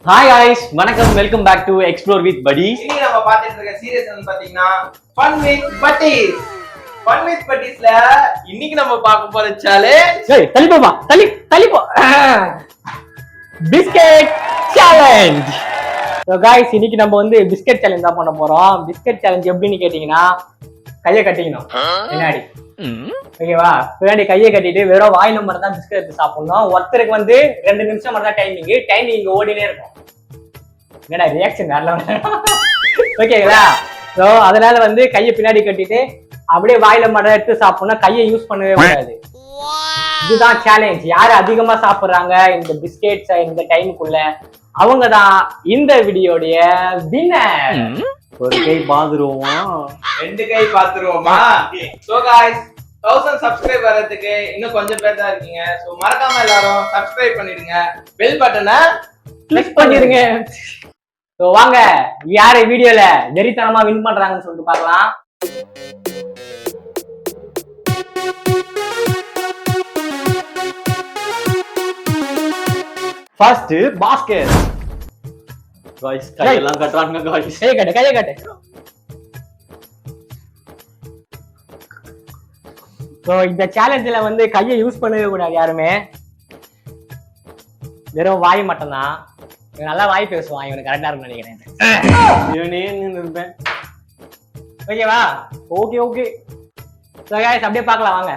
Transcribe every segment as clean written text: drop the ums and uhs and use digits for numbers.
Hi guys, வணக்கம், welcome back to explore with buddies. இன்னைக்கு நம்ம பார்த்துட்டு இருக்க சீரியஸ் வந்து பாத்தீங்கன்னா fun with buddies. Fun with buddiesல இன்னைக்கு நம்ம பார்க்க போற சேலஞ்ச் ஏய் தள்ளி போமா, தள்ளி போ. Biscuit challenge. So guys, இன்னைக்கு நம்ம வந்து பிஸ்கட் சேலஞ்ச் தான் பண்ண போறோம். பிஸ்கட் சேலஞ்ச் எப்படின்னு கேட்டீங்கன்னா கையை கட்டிக்கணும் பின்னாடி. ஓகேவா? பின்னாடி கையை கட்டிட்டு வெறும் வாய் நம்பர் தான் பிஸ்கட் எடுத்து சாப்பிடணும். ஒருத்தருக்கு வந்து 2 நிமிஷம் மட்டும் தான் டைமிங் ஓடினே இருக்கும். என்னடா ரியாக்ஷன் வரல? ஓகேங்களா? ஸோ அதனால வந்து கையை பின்னாடி கட்டிட்டு அப்படியே வாயில மட்டும் எடுத்து சாப்பிடணும். கையை யூஸ் பண்ணவே கூடாது. இதுதான் சேலஞ்ச். யாரு அதிகமா சாப்பிடுறாங்க இந்த பிஸ்கெட்ஸ் இந்த டைமுக்குள்ள அவங்க தான் இந்த வீடியோடைய வின்னர். ஒரு கை பாத்துருவோமா, 2 கை பாத்துருவோமா? சோ गाइस 1000 சப்ஸ்கிரைப் வரதுக்கு இன்னும் கொஞ்சம் பேர் தான் இருக்கீங்க. சோ மறக்காம எல்லாரும் சப்ஸ்கிரைப் பண்ணிடுங்க, பெல் பட்டனை கிளிக் பண்ணிருங்க. சோ வாங்க, யாரு வீடியோல வெறித்தனமா வின் பண்றாங்கன்னு சொல்லிட்டு பார்க்கலாம். First basket. गाइस கையெல்லாம் கட்டறாங்க गाइस. கையை கட்டு. சோ இந்த சேலஞ்சில வந்து கையை யூஸ் பண்ணவே கூடாது யாருமே. வெறும் வாய் மட்டும் தான். இவன் நல்லா வாய் பேசுவான், இவனுக்கு கரெக்டா இருக்கும்னு நினைக்கிறேன். இவனே நின்னுப்பேன். ஓகேவா? ஓகே. சோ गाइस அப்படியே பார்க்கலாம் வாங்க.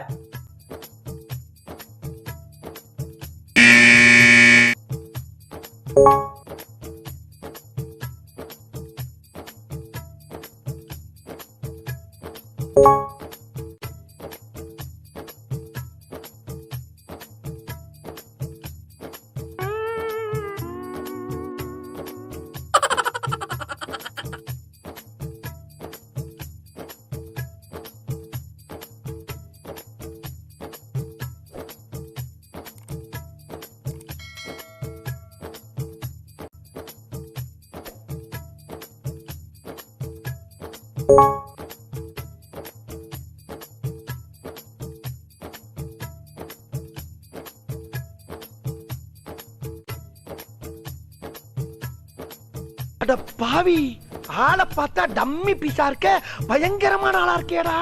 அட பாவி, ஆளை பார்த்தா டம்மி பீஸா இருக்க, பயங்கரமான ஆளா இருக்கேடா.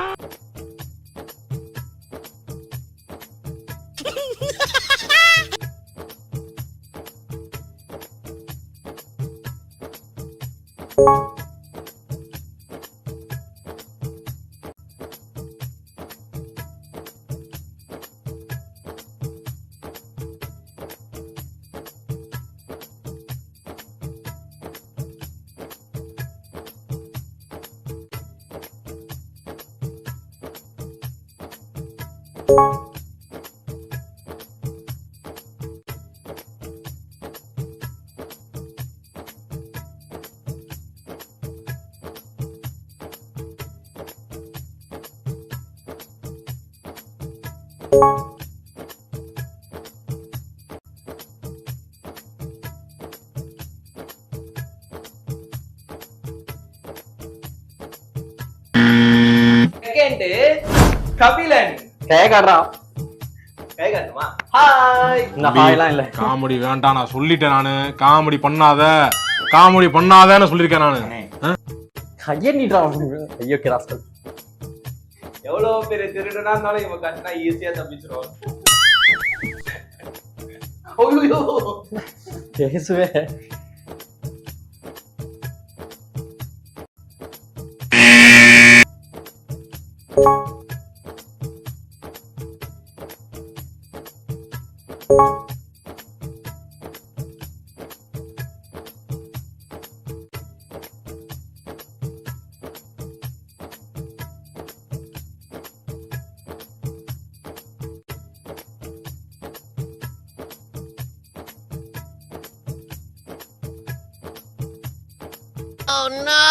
செகண்ட் கபிலன். கையை காட்டுறா. கை காட்டுமா? ஹாய். இந்த ஹாய்லாம் இல்ல. காமெடி வேண்டாம், நான் சொல்லிட்டேன். நானு காமெடி பண்ணாதன்னு சொல்லிருக்கேன் நானு. கையை நீட்டா. ஐயோ கிராஸ்டல். எவ்வளவு பெரிய திருடனா இருந்தாலும் இவன் கட்டினா ஈஸியா தப்பிச்சிருவான். ஓய்யோ பேசுவே. Oh no!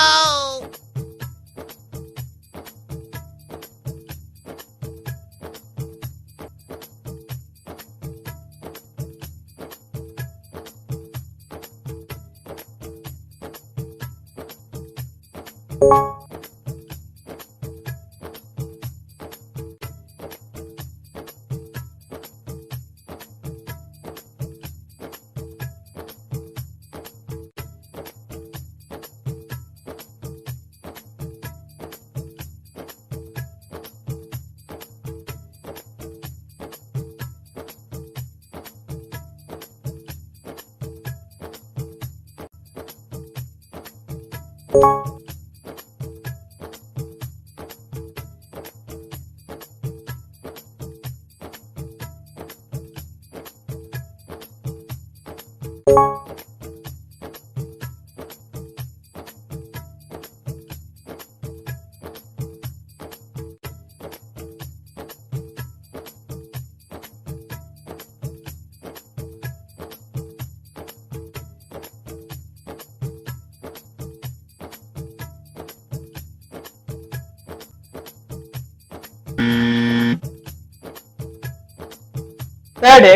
Third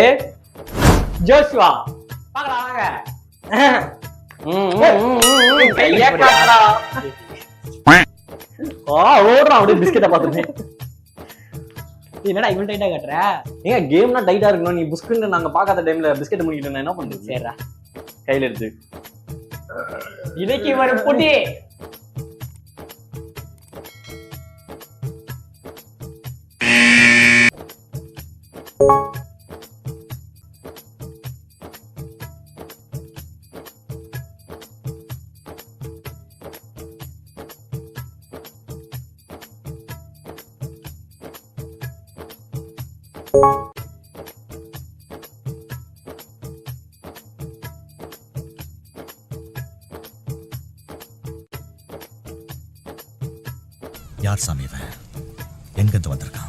Joshua. பார்க்கலாம் வாங்க. கையை காட்டுடா. ஓடுறான் அப்படியே பிஸ்கெட்டை பார்த்துட்டு. என்னடா இவ்வளவு டைட்டா கட்டுற? ஏங்க கேம்னா டைட்டா இருக்கணும். நீ பிஸ்கட் நாங்க பாக்காத டைம்ல பிஸ்கெட் முடிக்கிட்டு என்ன பண்றது? சரிடா கையில எடுத்து இன்னைக்கு ஒரு புடி. யார் சாமி இவன்? எங்கிருந்து வந்திருக்கான்?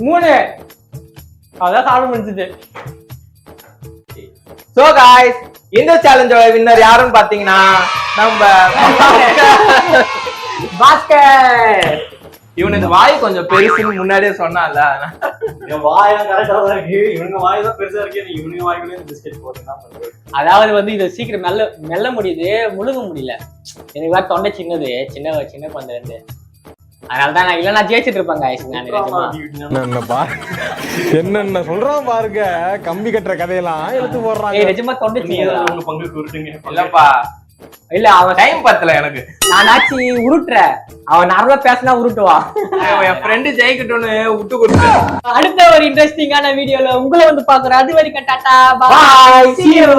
மூணு அதான் சாப்பிட முடிஞ்சது. சோ காய்ஸ், இந்த சேலஞ்சோட வின்னர் யாருன்னு பாத்தீங்கன்னா நம்ம பாஸ்கர். இவனுக்கு வாய் கொஞ்சம் பெருசுன்னு முன்னாடியே சொன்னால. என் வாயெல்லாம் கரெக்டா தான் இருக்கு. இவனுங்க வாய் தான் பெருசா இருக்கு. நீ இவனுங்க வாய்க்குள்ளே பிஸ்கெட் போட்டு என்ன பண்றது? அதாவது வந்து இதை சீக்கிரம் மெல்ல முடியுது, முழுங்க முடியல. எனக்கு வேற தொண்டை சின்னது, சின்ன குழந்தை இருந்து. அதனாலதான் நான் இல்ல நான் ஜெயிச்சிட்டு இருப்பேன் guys. என்னென்ன சொல்றான் பாருங்க. கம்பி கட்டுற கதையெல்லாம் எடுத்து போடுறாங்க. நிஜமா தொண்டை சின்னதா? உங்க பங்கு கொடுத்துங்க. இல்லப்பா, இல்ல அவன் டைம் பத்தல எனக்கு. நானாச்சு உருட்டுற, அவன் நார்மலா பேசினா உருட்டுவான். என் ஃப்ரெண்டு ஜெயிக்கட்டும்னு விட்டு கொடுத்து. அடுத்த ஒரு இன்ட்ரெஸ்டிங்கான வீடியோல உங்களை வந்து பாக்குறேன். அது வரைக்கும் டாடா, bye, see you.